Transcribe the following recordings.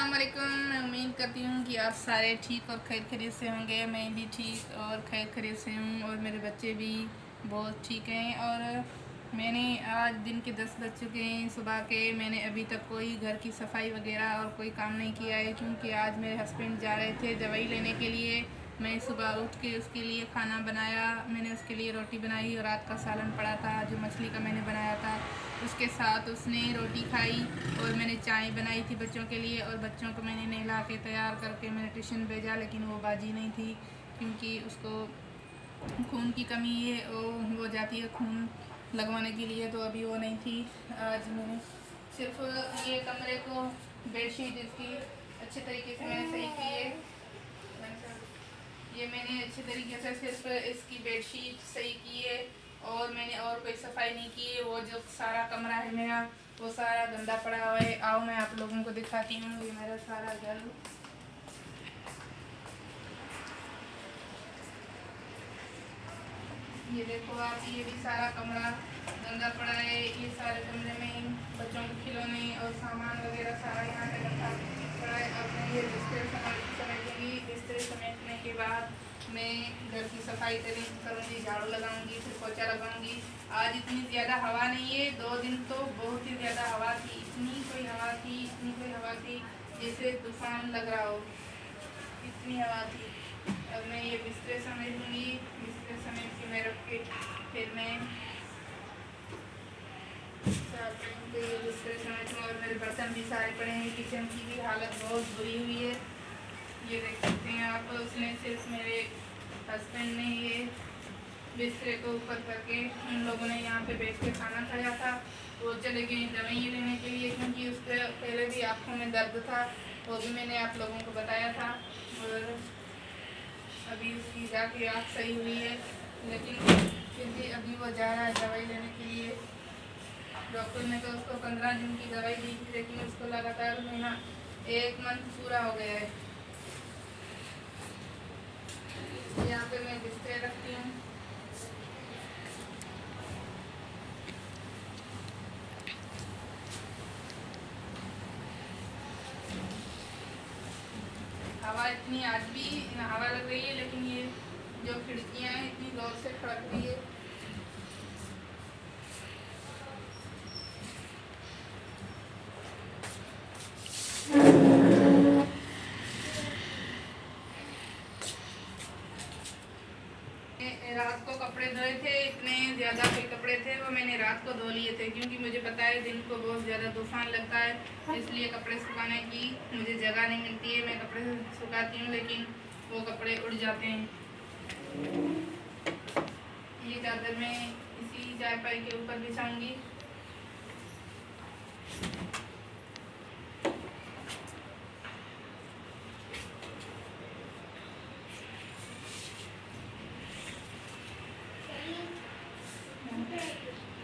अस्सलाम वालेकुम। मैं उम्मीद करती हूँ कि आप सारे ठीक और खैर खैरियत से होंगे। मैं भी ठीक और खैर खैरियत से हूँ और मेरे बच्चे भी बहुत ठीक हैं। और मैंने आज दिन के 10 बज चुके हैं सुबह के। मैंने अभी तक कोई घर की सफाई वगैरह और कोई काम नहीं किया है, क्योंकि आज मेरे हस्बैंड जा रहे थे दवाई लेने के लिए। मैं सुबह उठ के उसके लिए खाना बनाया। मैंने उसके लिए रोटी बनाई और रात का सालन पड़ा था जो मछली का मैंने बनाया था, उसके साथ उसने रोटी खाई। और मैंने चाय बनाई थी बच्चों के लिए, और बच्चों को मैंने नहला के तैयार करके मैंने ट्यूशन भेजा। लेकिन वो बाजी नहीं थी, क्योंकि उसको खून की कमी है, वो जाती है खून लगवाने के लिए, तो अभी वो नहीं थी। आज मैंने सिर्फ ये कमरे को बेडशीट इसकी अच्छे तरीके से मैंने सही की है। ये मैंने अच्छे तरीके से सिर्फ इसकी बेडशीट सही की है, और मैंने और कोई सफाई नहीं की है। वो जो सारा कमरा है मेरा, वो सारा गंदा पड़ा हुआ है। आओ मैं आप लोगों को दिखाती हूँ। ये मेरा सारा घर, ये देखो आप, ये भी सारा कमरा गंदा पड़ा है। ये सारे कमरे में बच्चों के खिलौने और सामान वगैरह सारा यहाँ पे रखा पड़ा है। अब मैं ये बिस्तर समेटूँगी। बिस्तर समेटने के बाद मैं घर की सफाई करूँगी, झाड़ू लगाऊंगी, फिर पोछा लगाऊंगी। आज इतनी ज़्यादा हवा नहीं है। 2 दिन तो बहुत ही ज़्यादा हवा थी। इतनी कोई हवा थी जैसे तूफान लग रहा हो, इतनी हवा थी। अब मैं ये बिस्तर समेटूँगी। बिस्तर समेट के मैं रख के फिर मैं ये बिस्तर समेटूँ। और मेरे बर्तन भी सारे पड़े हैं। किचन की भी हालत बहुत बुरी हुई है, ये देख सकते हैं आप। उसने सिर्फ मेरे हस्बैंड ने ये बिस्तर को ऊपर करके, उन लोगों ने यहाँ पे बैठ के खाना खाया था। वो चले गए दवाई लेने के लिए, क्योंकि उसके पहले भी आँखों में दर्द था, वो भी मैंने आप लोगों को बताया था। और अभी उसकी जाके आँख सही हुई है, लेकिन फिर भी अभी वो जा रहा है दवाई लेने के लिए। डॉक्टर ने तो उसको 15 दिन की दवाई दी थी, लेकिन उसको लगातार महीना 1 मंथ पूरा हो गया है। यहाँ पे मैं बिस्तर रखती हूँ। हवा इतनी, आज भी हवा लग रही है, लेकिन ये जो खिड़कियाँ हैं इतनी जोर से खड़क रही है। रात को कपड़े धोए थे, इतने ज़्यादा कोई कपड़े थे वो मैंने रात को धो लिए थे, क्योंकि मुझे पता है दिन को बहुत ज़्यादा तूफान लगता है, इसलिए कपड़े सुखाने की मुझे जगह नहीं मिलती है। मैं कपड़े सुखाती हूँ, लेकिन वो कपड़े उड़ जाते हैं। ये चादर मैं इसी चारपाई के ऊपर बिछाऊंगी।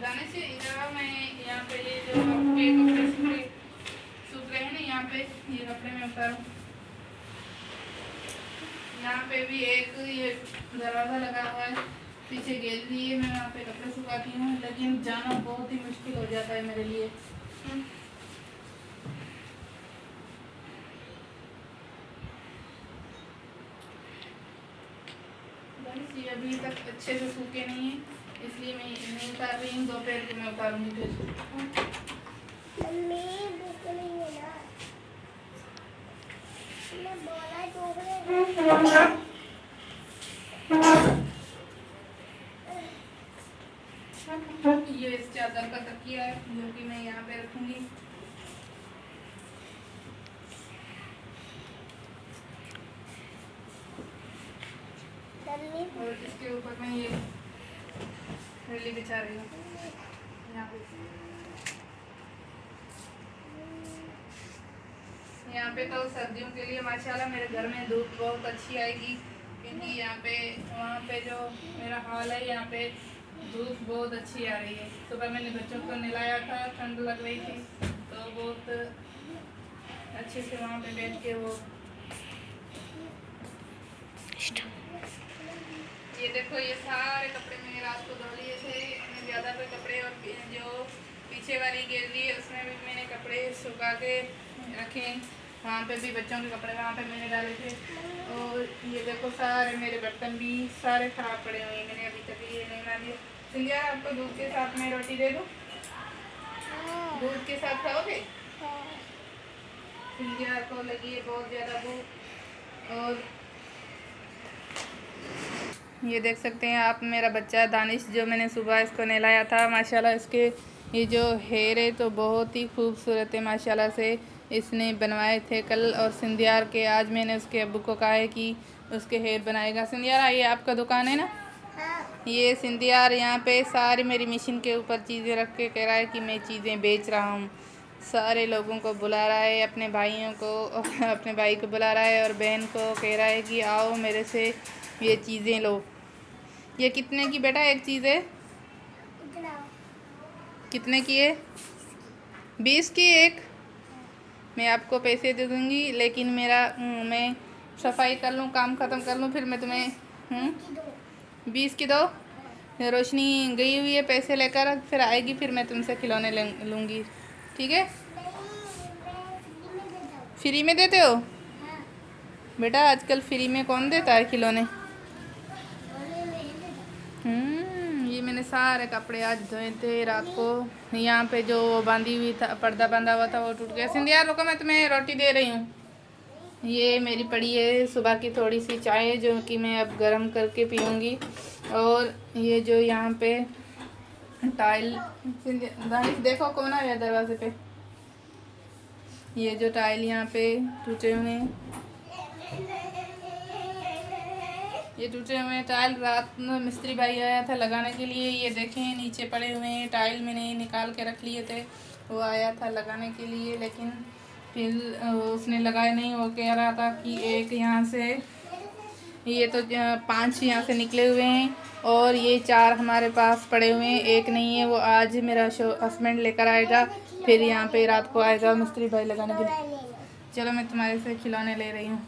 जाने से इधर मैं यहाँ पे ये जो कपड़े सूख रहे हैं ना, यहाँ पे ये कपड़े में उतारूँ। यहाँ पे भी एक ये दरवाज़ा लगा हुआ है, पीछे गैलरी है, मैं वहाँ पे कपड़े सुखाती हूँ, लेकिन जाना बहुत ही मुश्किल हो जाता है मेरे लिए। ये अभी तक अच्छे से सूखे नहीं है, इसलिए मैं नहीं उतार रही हूँ। दोपहर को मैं उतारूँगी फिर। ये इस चादर का तकिया है, जो कि मैं यहाँ पे रखूँगी। और इसके ऊपर मैं ये थैली बिछा रही हूँ यहाँ पे। यहाँ पे तो सर्दियों के लिए माशाल्लाह मेरे घर में धूप बहुत अच्छी आएगी, क्योंकि यहाँ पे वहाँ पे जो मेरा हॉल है, यहाँ पे धूप बहुत अच्छी आ रही है। सुबह मैंने बच्चों को नहलाया था, ठंड लग रही थी, तो बहुत अच्छे से वहाँ पे बैठ के वो ये देखो, ये सारे कपड़े मैंने रात को धो लिए थे। इतने ज़्यादा कोई कपड़े, और जो पीछे वाली गैलरी है उसमें भी मैंने कपड़े सुखा के रखे। वहाँ पे भी बच्चों के कपड़े वहाँ पे मैंने डाले थे। और ये देखो सारे मेरे बर्तन भी सारे ख़राब पड़े हुए हैं, मैंने अभी तक ये नहीं मान दिया। सिंधिया आपको दूध के साथ मैं रोटी दे दूँ? दूध के साथ खाओगे? सिंधिया को लगी है बहुत ज़्यादा भूख। और ये देख सकते हैं आप मेरा बच्चा दानिश, जो मैंने सुबह इसको नहलाया था। माशाल्लाह इसके ये जो हेयर है तो बहुत ही खूबसूरत है माशाल्लाह से। इसने बनवाए थे कल, और सिंधियार के आज मैंने उसके अब्बू को कहा है कि उसके हेयर बनाएगा। सिंधियार, ये आपका दुकान है ना? ये सिंधियार यहाँ पे सारी मेरी मशीन के ऊपर चीज़ें रख के कह रहा है कि मैं चीज़ें बेच रहा हूँ। सारे लोगों को बुला रहा है, अपने भाइयों को अपने भाई को बुला रहा है और बहन को कह रहा है कि आओ मेरे से ये चीज़ें लो। ये कितने की बेटा एक चीज़ है? कितने की है? 20 की एक। मैं आपको पैसे दे दूँगी, लेकिन मैं सफाई कर लूँ, काम ख़त्म कर लूँ, फिर मैं तुम्हें 20 की दो। रोशनी गई हुई है पैसे लेकर, फिर आएगी, फिर मैं तुमसे खिलौने लूँगी, ठीक है? फ्री में देते हो? बेटा आजकल फ्री में कौन देता है खिलौने? ये मैंने सारे कपड़े आज धोए थे रात को। यहाँ पे जो बांधी हुई था, पर्दा बांधा हुआ था, वो टूट गया। सिंधिया रुको, मैं तुम्हें रोटी दे रही हूँ। ये मेरी पड़ी है सुबह की थोड़ी सी चाय, जो कि मैं अब गरम करके पीऊँगी। और ये जो यहाँ पे टाइल, दानिश देखो कौन आया दरवाजे पे। ये जो टाइल यहाँ पे टूटे हुए हैं, ये टूटे हुए टाइल रात में मिस्त्री भाई आया था लगाने के लिए। ये देखें नीचे पड़े हुए हैं टाइल, मैंने निकाल के रख लिए थे। वो आया था लगाने के लिए, लेकिन फिर उसने लगाया नहीं। वो कह रहा था कि एक यहाँ से, ये तो 5 यहाँ से निकले हुए हैं, और ये 4 हमारे पास पड़े हुए हैं, एक नहीं है। वो आज मेरा हस्बैंड लेकर आएगा, फिर यहाँ पे रात को आएगा मिस्त्री भाई लगाने के लिए। चलो मैं तुम्हारे से खिलौने ले रही हूँ।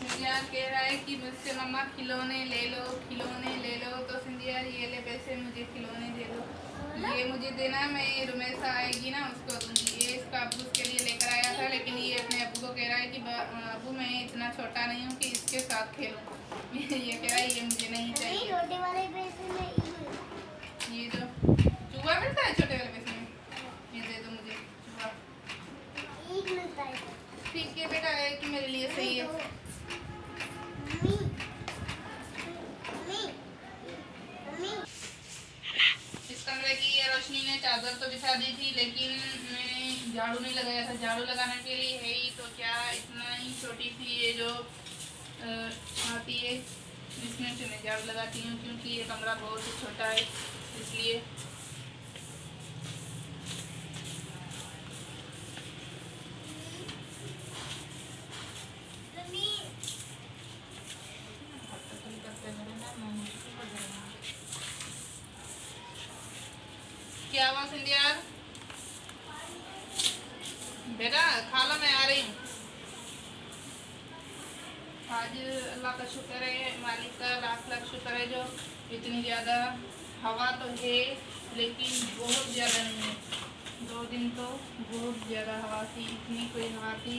सिंधियार कह रहा है कि मुझसे मम्मा खिलौने ले लो, खिलौने ले लो। तो सिंधियार ये ले पैसे, मुझे खिलौने दे दो। ये मुझे देना, मैं रुमेसा आएगी ना उसको दूंगी। ये इसका अब्बू उसके लिए लेकर आया था, लेकिन ये अपने अब्बू को कह रहा है कि अब्बू मैं इतना छोटा नहीं हूँ कि इसके साथ खेलूँ। ये कह रहा है ये मुझे नहीं चाहिए। छोटे वाले पैसे में ये जो चूहा मिलता है छोटे वाले पैसे में, ये दे दो मुझे चूहा। एक मिलता है, ठीक है बेटा, एक मेरे लिए सही है। इस कमरे की ये रोशनी ने चादर तो बिछा दी थी, लेकिन मैंने झाड़ू नहीं लगाया था। झाड़ू लगाने के लिए है ही तो क्या, इतना ही छोटी सी ये जो आती है, इसमें से मैं झाड़ू लगाती हूँ, क्योंकि ये कमरा बहुत ही छोटा है, इसलिए। क्या हुआ सिंधिया? बेटा खा लो, मैं आ रही हूँ। आज अल्लाह का शुक्र है, मालिक का लाख लाख शुक्र है, जो इतनी ज़्यादा हवा तो है, लेकिन बहुत ज़्यादा नहीं है। 2 दिन तो बहुत ज़्यादा हवा थी, इतनी कोई हवा थी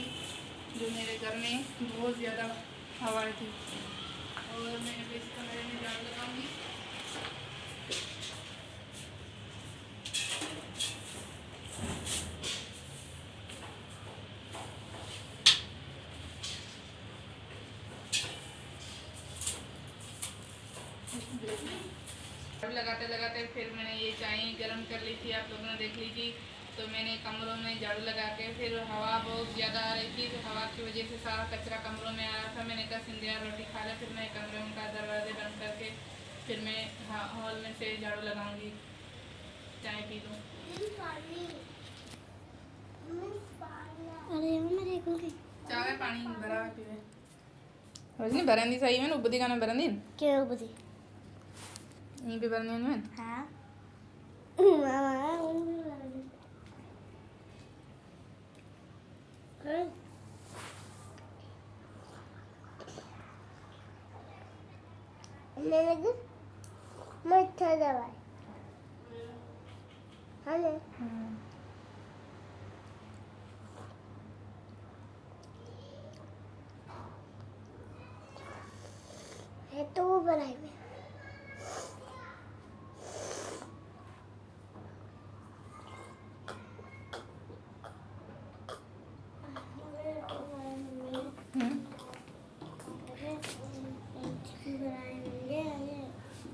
जो मेरे घर में बहुत ज़्यादा हवा थी। और मैं इस कमरे में झाड़ू लगाऊंगी। लगाते लगाते फिर मैंने ये चाय गर्म कर ली थी, आप लोगों ने देख ली थी। तो मैंने कमरों में झाड़ू लगा के, फिर हवा बहुत ज़्यादा आ रही थी, तो हवा की वजह से सारा कचरा कमरों में आ रहा था। मैंने कहा सिंधिया रोटी खा ले, फिर मैं कमरों का दरवाजे बंद करके फिर मैं हॉल में से झाड़ू लगाऊंगी, चाय पी लूँ। चाय पानी भरा पीवे रोशनी भरंदी सही में उबदी का ना भरंदी क्या उबदी यहीं पे भरनी है। हाँ मीठा दवाई हाँ ले है तो वो बनाई में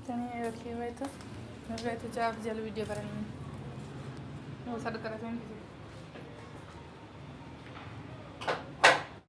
तनी रखी हुए तो चाप जल वीडियो करेंगे वो सर करेंगे